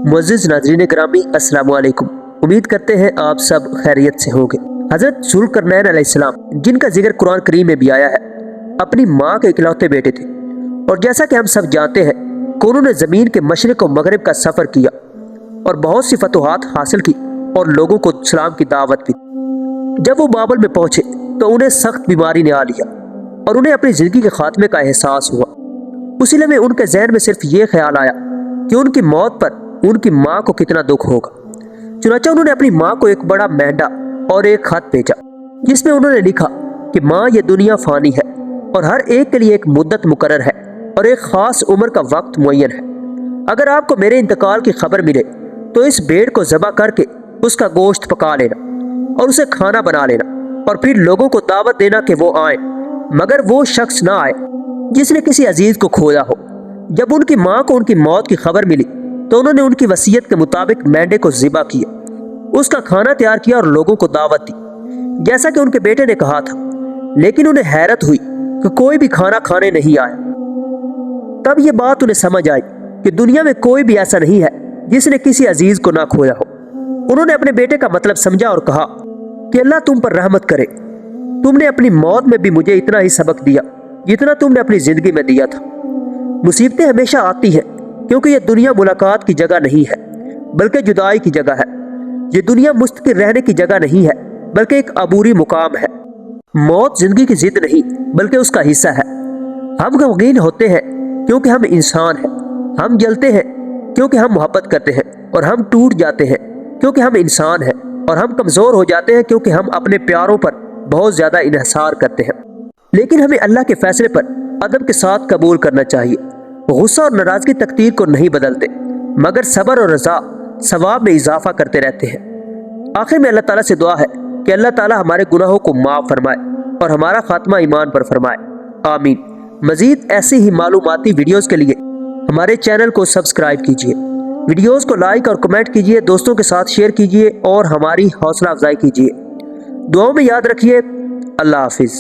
मुअज़्ज़िज़ नाज़रीन ग्रामी, अस्सलाम वालेकुम। उम्मीद करते हैं आप सब खैरियत से होंगे। हज़रत ज़ुल्करनैन अलैहिस्सलाम, जिनका जिक्र कुरान करीम में भी आया है, अपनी माँ के इकलौते बेटे थे। और जैसा कि हम सब जानते हैं कि उन्होंने ज़मीन के मशरिक़ और मगरिब का सफ़र किया और बहुत सी फतूहात हासिल की और लोगों को इस्लाम की दावत भी। जब वो बाबल में पहुँचे तो उन्हें सख्त बीमारी ने आ लिया और उन्हें अपनी ज़िंदगी के खात्मे का एहसास हुआ। उसी लम्हे उनके जहन में सिर्फ ये ख्याल आया कि उनकी मौत पर उनकी माँ को कितना दुख होगा। चुनांचे उन्होंने अपनी माँ को एक बड़ा मेंढा और एक खत भेजा, जिसमें उन्होंने लिखा कि माँ, ये दुनिया फ़ानी है और हर एक के लिए एक मुद्दत मुकर्रर है और एक ख़ास उम्र का वक्त मुअय्यन है। अगर आपको मेरे इंतकाल की खबर मिले तो इस भेड़ को ज़बह करके उसका गोश्त पका लेना और उसे खाना बना लेना और फिर लोगों को दावत देना कि वो आए, मगर वो शख्स ना आए जिसने किसी अजीज को खोया हो। जब उनकी माँ को उनकी मौत की खबर मिली तो उन्होंने उनकी वसीयत के मुताबिक मेंढे को ज़िबा किया, उसका खाना तैयार किया और लोगों को दावत दी, जैसा कि उनके बेटे ने कहा था। लेकिन उन्हें हैरत हुई कि कोई भी खाना खाने नहीं आया। तब ये बात उन्हें समझ आई कि दुनिया में कोई भी ऐसा नहीं है जिसने किसी अजीज को ना खोया हो। उन्होंने अपने बेटे का मतलब समझा और कहा कि अल्लाह तुम पर रहमत करे। तुमने अपनी मौत में भी मुझे इतना ही सबक दिया जितना तुमने अपनी जिंदगी में दिया था। मुसीबतें हमेशा आती हैं क्योंकि ये दुनिया मुलाकात की जगह नहीं है बल्कि जुदाई की जगह है। ये दुनिया मुस्तकिल रहने की जगह नहीं है बल्कि एक अबूरी मुकाम है। मौत जिंदगी की जिद नहीं बल्कि उसका हिस्सा है। हम गमगीन होते हैं क्योंकि हम इंसान हैं, हम जलते हैं क्योंकि हम मोहब्बत करते हैं, और हम टूट जाते हैं क्योंकि हम इंसान हैं, और हम कमज़ोर हो जाते हैं क्योंकि हम अपने प्यारों पर बहुत ज़्यादा इन्हिसार करते हैं। लेकिन हमें अल्लाह के फैसले पर अदब के साथ कबूल करना चाहिए। गुस्सा और नाराज़गी तकदीर को नहीं बदलते, मगर सब्र और रज़ा सवाब में इजाफा करते रहते हैं। आखिर में अल्लाह ताला से दुआ है कि अल्लाह ताला हमारे गुनाहों को माफ़ फरमाए और हमारा खात्मा ईमान पर फरमाए। आमीन। मज़ीद ऐसी ही मालूमाती वीडियोज़ के लिए हमारे चैनल को सब्सक्राइब कीजिए, वीडियोज़ को लाइक और कमेंट कीजिए, दोस्तों के साथ शेयर कीजिए और हमारी हौसला अफजाई कीजिए। दुआओं में याद रखिए। अल्लाह हाफिज़।